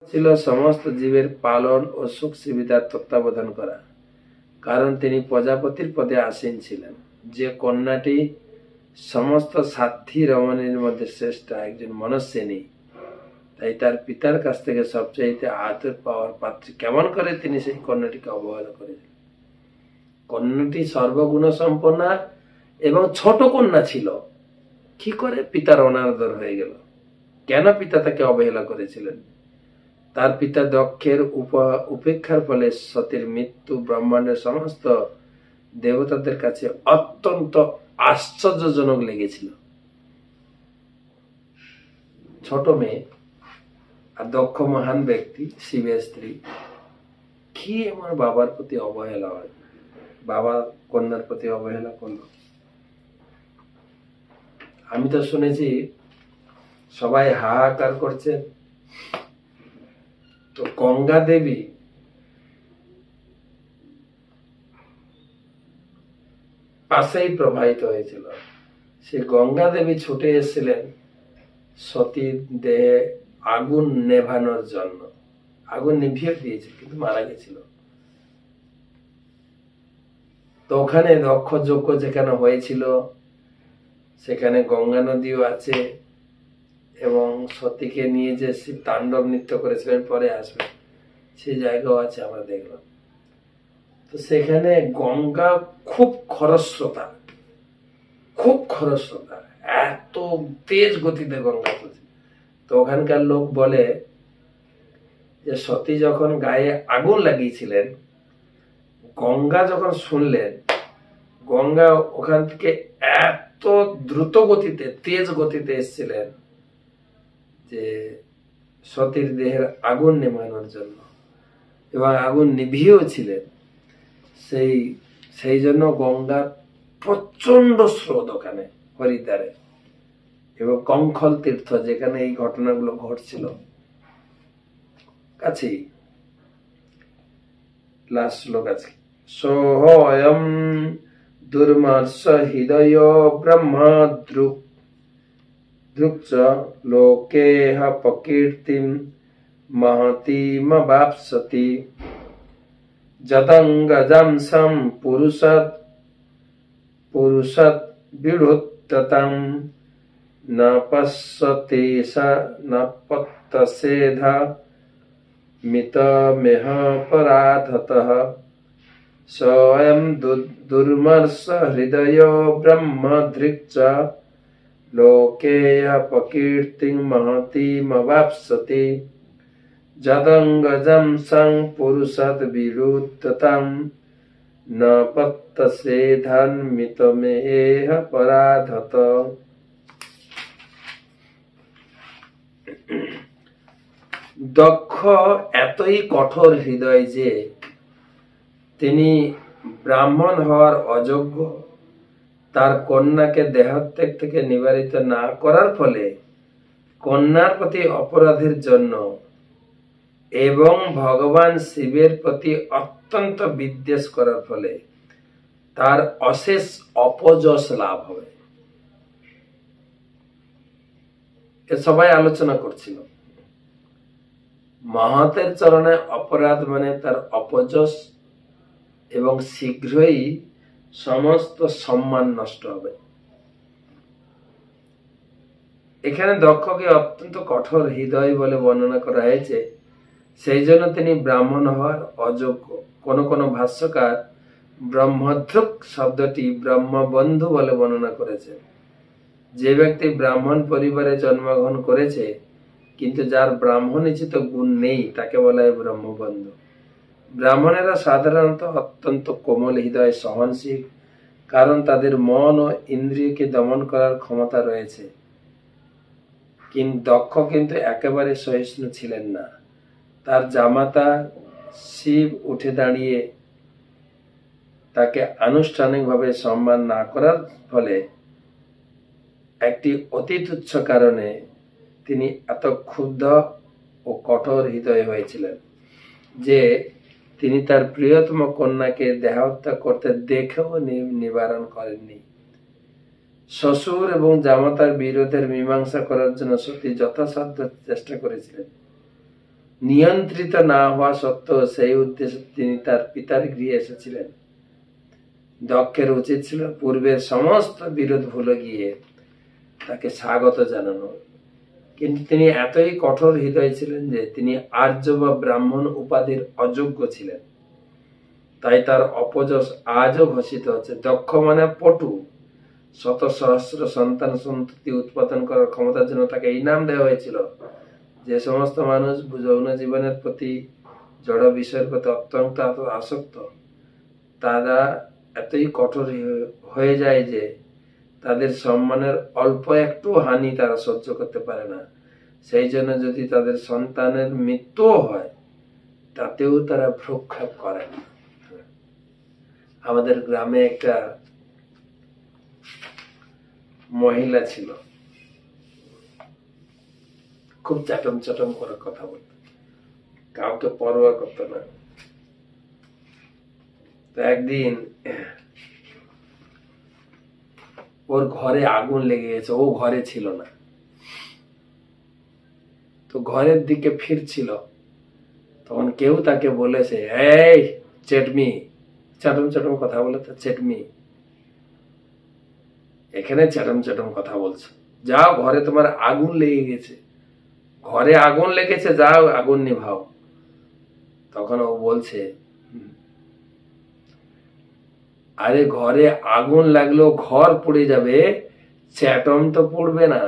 ছিল সমস্ত জীবের পালন ও সুখ সুবিধার তত্ত্বাবধান করা, কারণ তিনি প্রজাপতির পদে আসীন ছিলেন। যে কন্যাটি সমস্ত সাধ্বী রমণীর মধ্যে শ্রেষ্ঠ, একজন মনস্বিনী, তাই তার পিতার কাছ থেকে সবচাইতে আদর পাওয়ার পাত্রী কেমন করে তিনি সেই কন্যাটিকে অবহেলা করেছিলেন। কন্যাটি সর্বগুণ সম্পন্না এবং ছোট কন্যা ছিল, কি করে পিতার অনাদর হয়ে গেল? কেন পিতা তাকে অবহেলা করেছিলেন? তার পিতা দক্ষের উপেক্ষার ফলে সতীর মৃত্যু ব্রহ্মাণ্ডের সমস্ত দেবতাদের কাছে অত্যন্ত আশ্চর্যজনক লেগেছিল। ছোট মেয়ে আর দক্ষ মহান ব্যক্তি, শিবের স্ত্রী, কি আমার বাবার প্রতি অবহেলা হয়? বাবা কন্যার প্রতি অবহেলা করলো। আমি তো শুনেছি সবাই হাহাকার করছেন, তো গঙ্গা দেবী পাশেই প্রবাহিত হয়েছিল। সে গঙ্গা দেবী ছুটে এসেছিলেন সতীর দেহে আগুন নেভানোর জন্য। আগুন নিভিয়ে দিয়েছিল, কিন্তু মারা গেছিল। তো ওখানে দক্ষ যজ্ঞ যেখানে হয়েছিল, সেখানে গঙ্গা নদীও আছে, এবং সতীকে নিয়ে যে শিব তাণ্ডব নৃত্য করেছিলেন, পরে আসবে, সেই জায়গাও আছে, আমরা দেখলাম। তো সেখানে গঙ্গা খুব খরস্রোতা, এত তেজ গতিতে গঙ্গা চলছে। তো ওখানকার লোক বলে যে সতী যখন গায়ে আগুন লাগিয়েছিলেন, গঙ্গা যখন শুনলেন, গঙ্গা ওখান থেকে এত দ্রুত গতিতে, তেজ গতিতে এসেছিলেন যে সতীর দেহের আগুন নেভানোর জন্য, এবং আগুন নিভিয়েও ছিলেন। সেই জন্য গঙ্গার প্রচন্ড স্রোত ওখানে হরিদ্বারে, এবং কঙ্খল তীর্থ যেখানে এই ঘটনাগুলো ঘটছিল কাছেই। লাস্ট শ্লোক আছে, সোহয়ম দুর্মর্ষ হৃদয় ব্রহ্মা দৃক্চ লোকেহ প্রকীর্তিম মহতিমবাপ্স্যতি যদঙ্গজংসং পুরুষৎ বিরুদ্ধতং ন পশ্যতি স ন পত্যসেধা মিতমেহ পরাধতঃ সোऽয়ং দুর্মর্ষ হৃদয় ব্রহ্মধৃক্চ লোকেহ প্রকীর্তিং মহতিমবাপ্স্যতি যদঙ্গজংসং পুরুষৎ বিরুদ্ধতং ন পত্যসেধং মিতমেহ পরাধতঃ। দক্ষ এতই কঠোর হৃদয় যে তিনি ব্রাহ্মণ হওয়ার অযোগ্য তার কন্যাকে দেহত্যাগ থেকে নিবারিত না করার ফলে, কন্যার প্রতি অপরাধের জন্য এবং ভগবান শিবের প্রতি অত্যন্ত বিদ্বেষ করার ফলে তার অশেষ অপযশ লাভ হবে। এ সবাই আলোচনা করছিল। মহতের চরণে অপরাধ মানে তার অপযশ, এবং শীঘ্রই সমস্ত সম্মান নষ্ট হবে। এখানে দক্ষকে অত্যন্ত কঠোর হৃদয় বলে বর্ণনা করা হয়েছে, সেই জন্য তিনি ব্রাহ্মণ হওয়ার অযোগ্য। কোন কোন ভাষ্যকার ব্রহ্মদ্রুক শব্দটি ব্রহ্মবন্ধু বলে বর্ণনা করেছে। যে ব্যক্তি ব্রাহ্মণ পরিবারে জন্মগ্রহণ করেছে কিন্তু যার ব্রাহ্মণোচিত গুণ নেই, তাকে বলা হয় ব্রহ্মবন্ধু। ব্রাহ্মণেরা সাধারণত অত্যন্ত কোমল হৃদয়, সহনশীল, কারণ তাদের মন ও ইন্দ্রিয়কে দমন করার ক্ষমতা রয়েছে। কিন্তু দক্ষ কিন্তু একেবারে সহিষ্ণু ছিলেন না। তার জামাতা শিব উঠে দাঁড়িয়ে তাকে আনুষ্ঠানিকভাবে সম্মান না করার ফলে একটি অতি তুচ্ছ কারণে তিনি এত ক্ষুব্ধ ও কঠোর হৃদয় হয়েছিলেন যে তিনি তার প্রিয়তম কন্যাকে দেহহত্যা করতে দেখেও নিবারণ করেননি। শ্বশুর এবং জামাতার বিরোধের মীমাংসা করার জন্য সতী যথাসাধ্য চেষ্টা করেছিলেন, নিয়ন্ত্রিত না হওয়া সত্ত্বেও সেই উদ্দেশ্যে তিনি তার পিতার গৃহে এসেছিলেন। দক্ষের উচিত ছিল পূর্বের সমস্ত বিরোধ ভুলে গিয়ে তাকে স্বাগত জানানো, কিন্তু তিনি এতই কঠোর হৃদয় ছিলেন যে তিনি আর্য বা ব্রাহ্মণ উপাধির অযোগ্য ছিলেন। তাই তার অপযশ আজও ঘোষিত হচ্ছে। দক্ষ মানে পটু, শত সহস্র সন্তান সন্ততি উৎপাদন করার ক্ষমতার জন্য তাকে এই নাম দেওয়া হয়েছিল। যে সমস্ত মানুষ যৌন জীবনের প্রতি, জড় বিষয়ের প্রতি অত্যন্ত আসক্ত, তারা এতই কঠোর হয়ে যায় যে তাদের সম্মানের অল্প একটু হানি তারা সহ্য করতে পারে না। সেই জন্য যদি তাদের সন্তানের মৃত্যু হয় তাতেও তারা ভ্রুক্ষেপ করে না। আমাদের গ্রামে একটা মহিলা ছিল, খুব চাটম চাটম করে কথা বলত, কাউকে পরোয়া করতো না। তো একদিন ওর ঘরে আগুন লেগে গেছে, ও ঘরে ছিল না। তো ঘরের দিকে ফিরছিল, তখন কেউ তাকে বলেছে, এই চেটমি, চাটম চাটম কথা বলে তো, চেটমি, এখানে চাটম চাটম কথা বলছো, যাও ঘরে, তোমার আগুন লেগে গেছে, ঘরে আগুন লেগেছে, যাও আগুন নিভাও। তখন ও বলছে, আরে ঘরে আগুন লাগলেও ঘর পুড়ে যাবে, চ্যাটম তো পুড়বে না,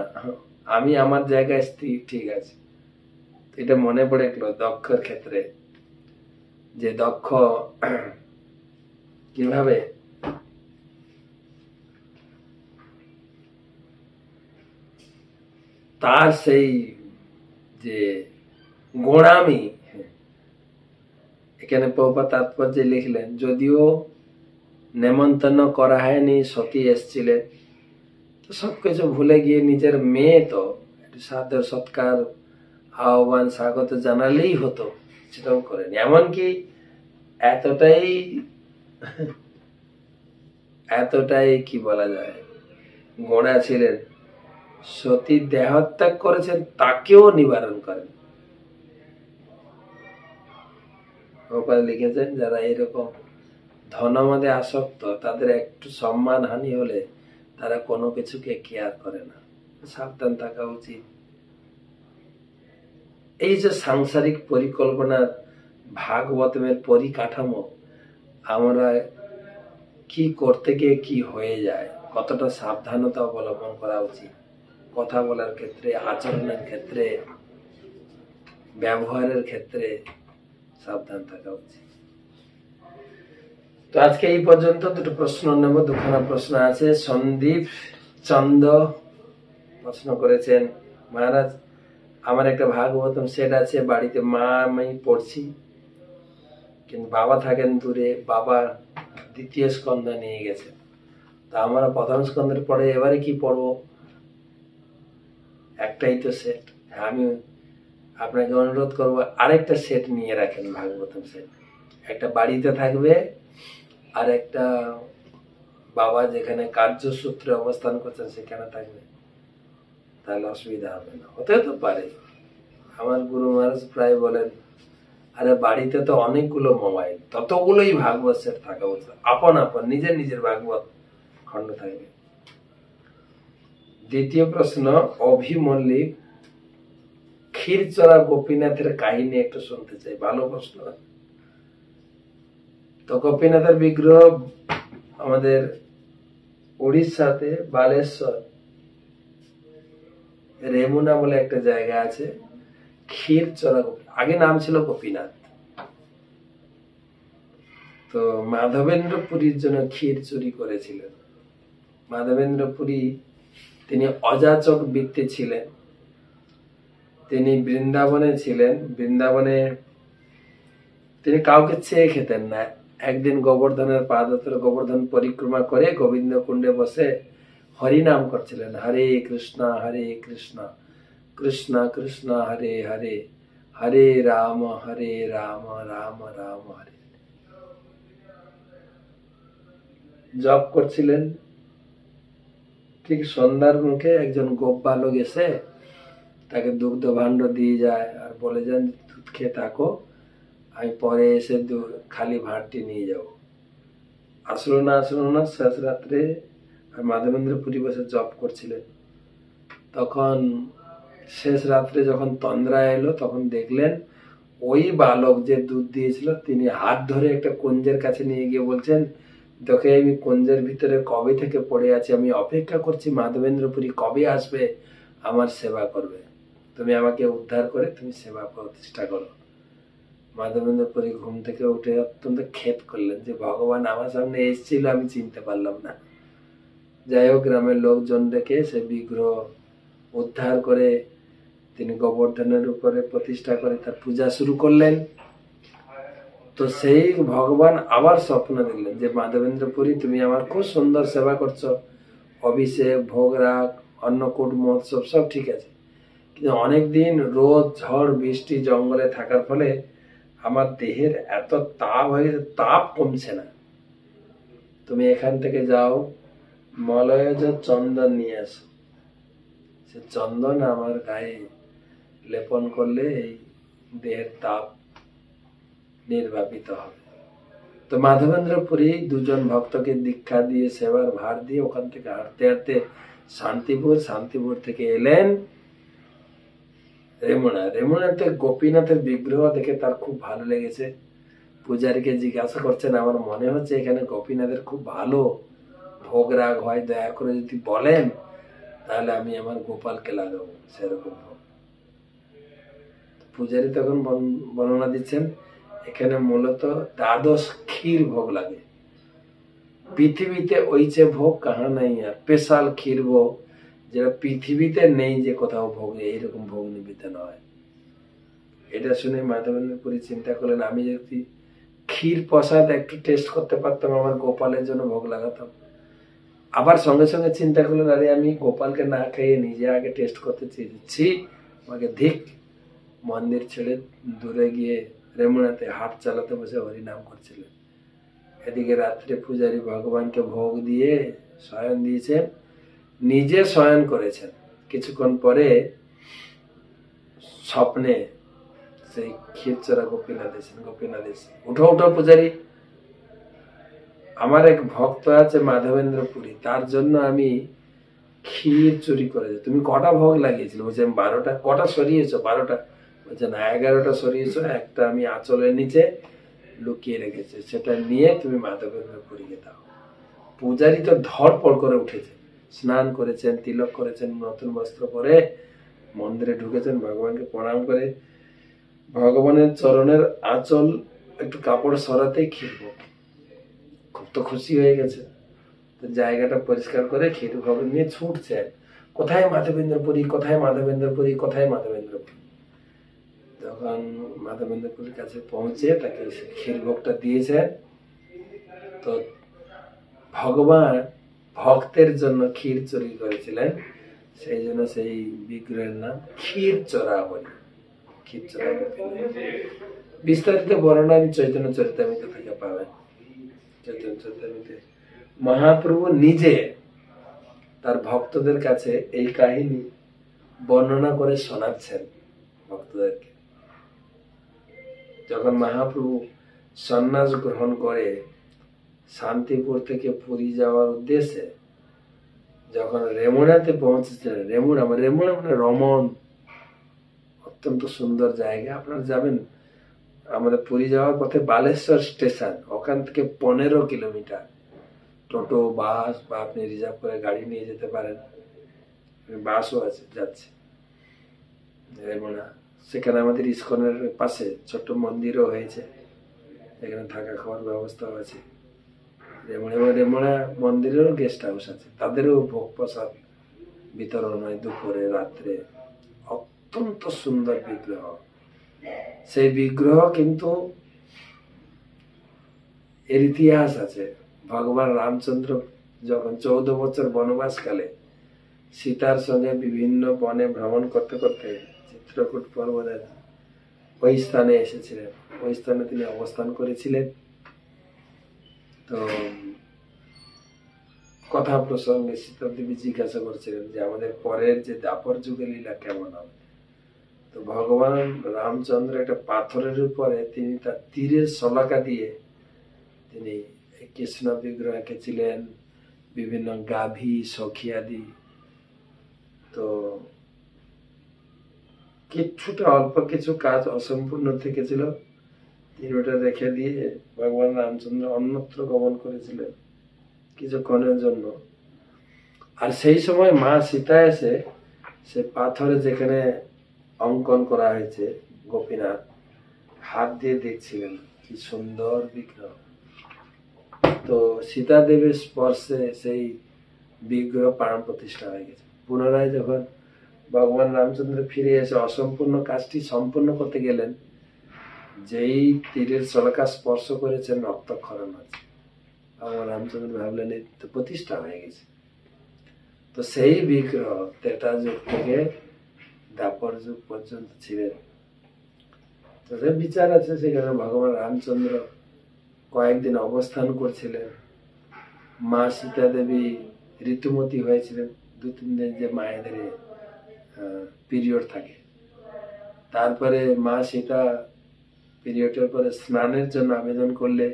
আমি আমার জায়গায় স্থির, ঠিক আছে। এটা মনে পড়ে গেল দক্ষর ক্ষেত্রে, যে দক্ষ কিভাবে তার সেই যে গোড়ামি, এখানে প্রভুপাদ তাৎপর্যে লিখলেন, যদিও নেমন্তন্ন করা হয়নি, সতী এসছিলেন, তো সবকিছু ভুলে গিয়ে নিজের মেয়ে তো একটু সাদর সৎকার, আহ্বান, স্বাগত জানালেই হতো, সেটাও করেনি। এমনকি এতটাই কি বলা যায় গোড়া ছিলেন, সতী দেহত্যাগ করেছেন তাকেও নিবারণ করেন। প্রভুপাদ লিখেছেন, যারা এরকম ধনমদে আসক্ত, তাদের একটু সম্মান হানি হলে তারা কোনো কিছুকে কেয়ার করে না। সাবধান থাকা উচিত। এই যে সাংসারিক পরিকল্পনার ভাগবতের পরিকাঠামো, আমরা কি করতে গিয়ে কি হয়ে যায়, কতটা সাবধানতা অবলম্বন করা উচিত, কথা বলার ক্ষেত্রে, আচরণের ক্ষেত্রে, ব্যবহারের ক্ষেত্রে সাবধান থাকা উচিত। তো আজকে এই পর্যন্ত। দুটো প্রশ্ন নেব, দুখানা প্রশ্ন আছে। সন্দীপ চন্দ্র প্রশ্ন করেছেন, মহারাজ আমার একটা ভাগবতম সেট আছে বাড়িতে, মা আমি পড়ছি, কিন্তু বাবা থাকেন দূরে, বাবা দ্বিতীয় স্কন্ধ নিয়ে গেছে, তা আমরা প্রথম স্কন্ধের পরে এবারে কি পড়বো, একটাই তো সেট। আমি আপনাকে অনুরোধ করবো আরেকটা সেট নিয়ে রাখেন, ভাগবতম সেট, একটা বাড়িতে থাকবে আর একটা বাবা যেখানে কার্যসূত্রে অবস্থান করছেন সেখানে থাকবে, তাহলে অসুবিধা হবে না। হতে তো পারে, আমার গুরু মহারাজ প্রায় বলেন, আরে বাড়িতে তো অনেকগুলো মোবাইল, ততগুলোই ভাগবত সেট থাকা উচিত, আপন আপন নিজের নিজের ভাগবত খন্ড থাকবে। দ্বিতীয় প্রশ্ন, অভি মল্লিক, ক্ষীরচোরা গোপীনাথের কাহিনী একটু শুনতে চাই। ভালো প্রশ্ন। তো গোপীনাথের বিগ্রহ আমাদের উড়িষ্যাতে বালেশ্বর রেমুনা বলে একটা জায়গা আছে, ক্ষীরচোরা গোপী, আগে নাম ছিল গোপীনাথ। তো মাধবেন্দ্র পুরীর জন্য ক্ষীর চুরি করেছিলেন। মাধবেন্দ্র পুরী তিনি অযাচক বৃত্তি ছিলেন, তিনি বৃন্দাবনে ছিলেন, বৃন্দাবনে তিনি কাউকে চেয়ে খেতেন না। একদিন গোবর্ধনের পাদতলে গোবর্ধন পরিক্রমা করে গোবিন্দ কুণ্ডে বসে হরিনাম করছিলেন, হরে কৃষ্ণ কৃষ্ণ কৃষ্ণ হরে হরে, হরে রাম রাম রাম হরে। জপ করছিলেন, ঠিক সন্ধ্যার মুখে একজন গোপ বালক এসে তাকে দুগ্ধ ভাণ্ড দিয়ে যায় আর বলে যান, খেয়ে থাকো, আমি পরে এসে খালি ভাঁড়টি নিয়ে যাব। আসলো না শেষ রাত্রে মাধবেন্দ্র পুরী বসে জব করছিলেন। তখন শেষ রাত্রে যখন তন্দ্রা এলো, তখন দেখলেন ওই বালক যে দুধ দিয়েছিল তিনি হাত ধরে একটা কুঞ্জের কাছে নিয়ে গিয়ে বলছেন, তোকে আমি কুঞ্জের ভিতরে কবে থেকে পড়ে আছি, আমি অপেক্ষা করছি মাধবেন্দ্রপুরী কবে আসবে আমার সেবা করবে, তুমি আমাকে উদ্ধার করে তুমি সেবা প্রতিষ্ঠা করো। মাধবেন্দ্রপুরী ঘুম থেকে উঠে অত্যন্ত খেদ করলেন যে ভগবান আমার সামনে এসেছিল, আমি চিনতে পারলাম না। যাই হোক, গ্রামের লোকজন ডেকে সে বিগ্রহ উদ্ধার করে তিনি গোবর্ধনের উপরে প্রতিষ্ঠা করে তার পূজা শুরু করলেন। তো সেই ভগবান আবার স্বপ্ন দিলেন যে মাধবেন্দ্রপুরী তুমি আমার খুব সুন্দর সেবা করছো, অভিষেক, ভোগ রাগ, অন্নকূট মহোৎসব সব ঠিক আছে, কিন্তু অনেকদিন রোদ ঝড় বৃষ্টি জঙ্গলে থাকার ফলে আমার দেহের এত তাপ হয়ে গেছে, তাপ কমছে না। তুমি এখান থেকে যাও, মলয়জ চন্দন নিয়ে আসো, সে চন্দন আমার গায়ে লেপন করলে এই দেহের তাপ নির্বাপিত হবে। তো মাধবেন্দ্রপুরী দুজন ভক্তকে দীক্ষা দিয়ে সেবার ভার দিয়ে ওখান থেকে হাঁটতে হাঁটতে শান্তিপুর থেকে এলেন রেমুনাতে গোপীনাথের বিগ্রহ দেখে তার খুব ভালো লেগেছে। পূজারীকে জিজ্ঞাসা করছেন, আমার মনে হচ্ছে এখানে গোপীনাথের খুব ভালো ভোগ রাগ হয়, দয়া করে যদি বলেন তাহলে আমি আমার গোপালকে লাগাবো সেরকম ভোগ। পূজারী তখন বর্ণনা দিচ্ছেন, এখানে মূলত 12 ক্ষীর ভোগ লাগে, পৃথিবীতে ওই যে ভোগ কাহা নাই, আর স্পেশাল ক্ষীর ভোগ যেটা পৃথিবীতে নেই যে কোথাও ভোগ, এইরকম ভোগ নিবেদন হয়। এটা শুনে মাধবেন্দ্রপুরী চিন্তা করলেন, আমি যদি ক্ষীর প্রসাদ একটু টেস্ট করতে পারতাম, আমার গোপালের জন্য ভোগ লাগাতাম। আবার সঙ্গে সঙ্গে চিন্তা করলেন, আরে আমি গোপালকে না খাইয়ে নিজে আগে টেস্ট করতে চেয়েছি, আমাকে ধিক। মন্দির ছেড়ে দূরে গিয়ে রেমুনাতে হাট চালাতে বসে হরিনাম করছিলেন। এদিকে রাত্রে পূজারী ভগবানকে ভোগ দিয়ে শয়ন দিয়েছেন, নিজে শয়ন করেছেন। কিছুক্ষণ পরে স্বপ্নে সেই ক্ষীরচোরা গোপীনাথ এসেছেন। উঠো পূজারী, আমার এক ভক্ত আছে মাধবেন্দ্রপুরী, তার জন্য আমি ক্ষীর চুরি করেছি। তুমি কটা ভোগ লাগিয়েছিলে? বলছে 12টা। কটা সরিয়েছো? 12টা। বলছে না, 11টা সরিয়েছো, একটা আমি আঁচলের নিচে লুকিয়ে রেখেছি, সেটা নিয়ে তুমি মাধবেন্দ্রপুরীকে দাও। পূজারী তো ধড়পড় করে উঠেছে, স্নান করেছেন, তিলক করেছেন, নতুন বস্ত্র পরে মন্দিরে ঢুকেছেন, ভগবানকে প্রণাম করে ভগবানের চরণের আঁচল একটু কাপড় সরাতেই ক্ষীর ভোগ। খুব তো খুশি হয়ে গেছে, তো জায়গাটা পরিষ্কার করে ক্ষীর ভোগ নিয়ে ছুটছেন, কোথায় মাধবেন্দ্রপুরী, কোথায় মাধবেন্দ্রপুরী, কোথায় মাধবেন্দ্রপুরী। তখন মাধবেন্দ্রপুরীর কাছে পৌঁছে তাকে ক্ষীর ভোগটা দিয়েছেন। তো ভগবান ভক্তের জন্য ক্ষীর চুরি করেছিলেন, সেই জন্য সেই বিগ্রহের নাম ক্ষীরচোরাবলী। বিস্তারিত বর্ণনা আমি চৈতন্য চরিতামৃতে থেকে পাবেন। চৈতন্য চরিতামৃতে মহাপ্রভু নিজে তার ভক্তদের কাছে এই কাহিনী বর্ণনা করে শোনাচ্ছেন ভক্তদেরকে। যখন মহাপ্রভু সন্ন্যাস গ্রহণ করে শান্তিপুর থেকে পুরী যাওয়ার উদ্দেশ্যে যখন রেমুনাতে পৌঁছেছিলেন, রেমুনা মানে রমন, অত্যন্ত সুন্দর জায়গা। আপনারা যাবেন, আমাদের পুরী যাওয়ার পথে বালেশ্বর স্টেশন, ওখান থেকে 15 কিলোমিটার। টোটো, বাস বা আপনি রিজার্ভ করে গাড়ি নিয়ে যেতে পারেন, বাসও আছে যাচ্ছে রেমুনা। সেখানে আমাদের ইস্কনের পাশে ছোট্ট মন্দিরও হয়েছে, এখানে থাকা খাওয়ার ব্যবস্থাও আছে। রেমুনা মন্দিরেরও গেস্ট হাউস আছে, তাদেরও ভোগ প্রসাদ বিতরণ হয় দুপুরে রাত্রে। অত্যন্ত সুন্দর বিগ্রহ। সেই বিগ্রহ কিন্তু এর ইতিহাস আছে। ভগবান রামচন্দ্র যখন 14 বছর বনবাসকালে সীতার সঙ্গে বিভিন্ন বনে ভ্রমণ করতে করতে চিত্রকূট পর্বতের ওই স্থানে এসেছিলেন, ওই স্থানে তিনি অবস্থান করেছিলেন। তো কথা প্রসঙ্গে সীতা দেবী জিজ্ঞাসা করছিলেন যে আমাদের পরের যে দাপর যুগের লীলা কেমন হবে। তো তো ভগবান রামচন্দ্র একটা পাথরের উপরে তিনি তার তীরের শলাকা দিয়ে তিনি কৃষ্ণ বিগ্রহ এঁকেছিলেন, বিভিন্ন গাভী সখী আদি। তো কিছুটা অল্প কিছু কাজ অসম্পূর্ণ থেকেছিল, তিনি ওটা রেখে দিয়ে ভগবান রামচন্দ্র অন্যত্র গমন করেছিলেন কিছুক্ষণের জন্য। আর সেই সময় মা সীতা এসে সে পাথরে যেখানে অঙ্কন করা হয়েছে গোপীনাথ, হাত দিয়ে দেখছিলেন কি সুন্দর বিগ্রহ। তো সীতা দেবীর স্পর্শে সেই বিগ্রহ প্রাণ প্রতিষ্ঠা হয়ে গেছে। পুনরায় যখন ভগবান রামচন্দ্র ফিরে এসে অসম্পূর্ণ কাজটি সম্পূর্ণ করতে গেলেন, যেই তীরের শলাকা স্পর্শ করেছেন রক্তক্ষরণ আছে। ভগবান রামচন্দ্র ভাবলেন এই তো প্রতিষ্ঠা হয়ে গেছে। তো সেই বিগ্রহ ত্রেতা যুগ থেকে দ্বাপর যুগ পর্যন্ত ছিলেন। তো যে বিচার আছে সেখানে ভগবান রামচন্দ্র কয়েকদিন অবস্থান করছিলেন। মা সীতা দেবী ঋতুমতী হয়েছিলেন, 2-3 দিন যে মায়েদের পিরিয়ড থাকে। তারপরে মা সীতা পিরিয়ডের পরে স্নানের জন্য আবেদন করলে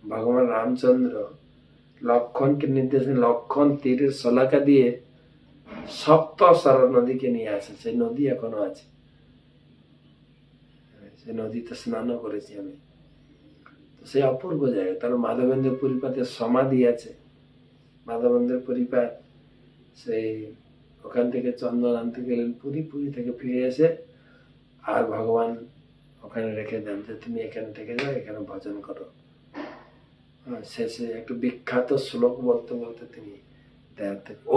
ভগবান রামচন্দ্র লক্ষণকে নির্দেশ, লক্ষণ তীরের শলাকা দিয়ে সপ্তসর নদীকে নিয়ে আসে। সেই নদী এখনো আছে, সেই নদীতে স্নানও করেছি আমি। তো সেই অপূর্ব জায়গা। তার মাধবেন্দ্র পুরীপাতের সমাধি আছে। মাধবেন্দ্র পুরীপাত সেই ওখান থেকে চন্দন আনতে গেলেন পুরী, পুরী থেকে ফিরে এসে আর ভগবান ওখানে রেখে দেন যে তুমি এখানে থেকে যাও, এখানে ভজন করো। শেষে একটু বিখ্যাত শ্লোক বলতে বলতে তিনি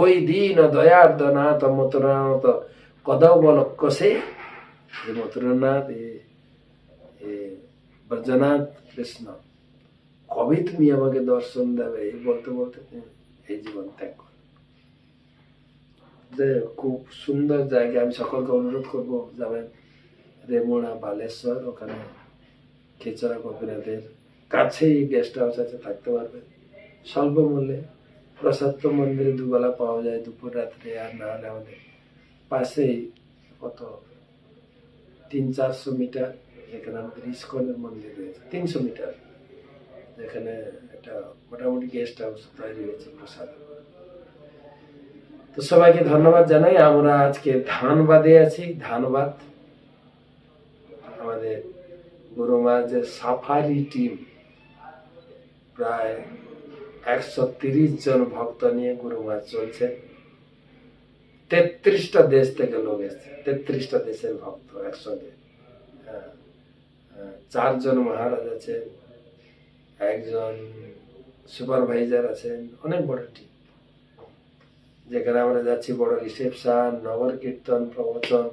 ওই দিন দয়ার্দ নাথ মথুরানাথ কদাও বলক্ষসে, মথুরানাথ ব্রজনাথ কৃষ্ণ, কবে তুমি আমাকে দর্শন দেবে, এই বলতে বলতে তিনি এই জীবন ত্যাগ করেন। খুব সুন্দর জায়গা। আমি সকলকে অনুরোধ করবো যাবেন রেমুনা বালেশ্বর, ওখানে খেচরা গোপীনাথের কাছেই গেস্ট হাউস আছে, থাকতে পারবে স্বল্প মূল্যে। প্রসাদ তো মন্দিরে দুবেলা পাওয়া যায়, দুপুর রাত্রে। আর না হলে আমাদের পাশেই কত 300-400 মিটার যেখানে আমাদের ইস্কনের মন্দির রয়েছে, 300 মিটার, যেখানে একটা মোটামুটি গেস্ট হাউস তৈরি হয়েছে প্রসাদ। তো সবাইকে ধন্যবাদ জানাই। আমরা আজকে ধানবাদে আছি। ধানবাদ আমাদের গুরুমার যে সাফারি টিম, প্রায় 130 জন ভক্ত নিয়ে গুরুমার চলছে। 33টা দেশ থেকে লোক এসছে, 33টা দেশের ভক্ত একসঙ্গে। 4 জন মহারাজ আছেন, একজন সুপারভাইজার আছেন, অনেক বড় টিম। যেখানে আমরা যাচ্ছি বড় রিসেপশন, নগর কীর্তন, প্রবচন,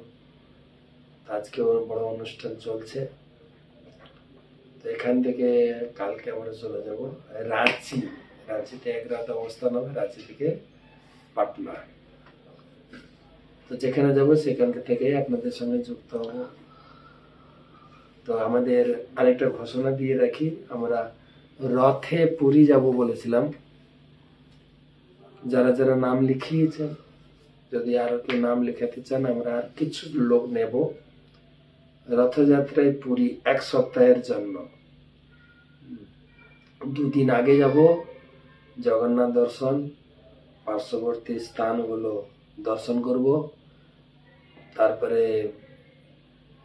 আজকে বড় অনুষ্ঠান চলছে। তো এখান থেকে কালকে আমরা চলে যাব রাঁচি। রাঁচিতে 1 রাত অবস্থান হবে, রাঁচি থেকে পাটনা। তো যেখানে যাব সেখান থেকে আপনাদের সঙ্গে যুক্ত হব। তো আমাদের আরেকটা ঘোষণা দিয়ে রাখি, আমরা রথে পুরী যাব বলেছিলাম। যারা যারা নাম লিখিয়েছেন, যদি আরো কেউ নাম লেখাতে চান, আমরা আর কিছু লোক নেব রথযাত্রায় পুরী 1 সপ্তাহের জন্য। 2 দিন আগে যাব, জগন্নাথ দর্শন, পার্শ্ববর্তী স্থানগুলো দর্শন করব। তারপরে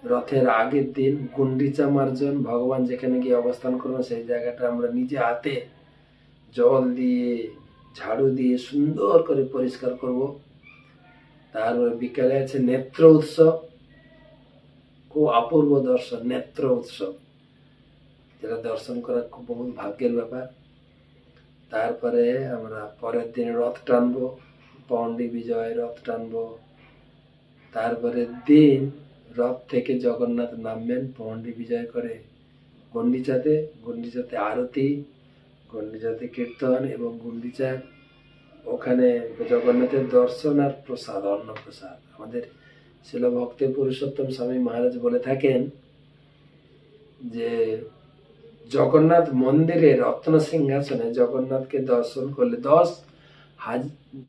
রথের আগের দিন গুন্ডিচা মার্জন, ভগবান যেখানে গিয়ে অবস্থান করবেন সেই জায়গাটা আমরা নিজে হাতে জল দিয়ে ঝাড়ু দিয়ে সুন্দর করে পরিষ্কার করব। তারপরে বিকালে আছে নেত্র উৎসব, খুব অপূর্ব দর্শন, নেত্র উৎসব, যেটা দর্শন করা খুব বহু ভাগ্যের ব্যাপার। তারপরে আমরা পরের দিন রথ টানবো, পণ্ডী বিজয় রথ টানবো। তারপরে দিন রথ থেকে জগন্নাথ নামবেন পণ্ডী বিজয় করে গুন্ডিচাতে। গুন্ডিচাতে আরতি, গুন্ডিচাতে কীর্তন এবং গুন্ডিচা ওখানে জগন্নাথের দর্শন আর প্রসাদ, অন্ন প্রসাদ। আমাদের শিল ভক্তি পুরুষোত্তম স্বামী মহারাজ বলে থাকেন যে জগন্নাথ মন্দিরে রত্ন সিংহাসনে জগন্নাথকে দর্শন করলে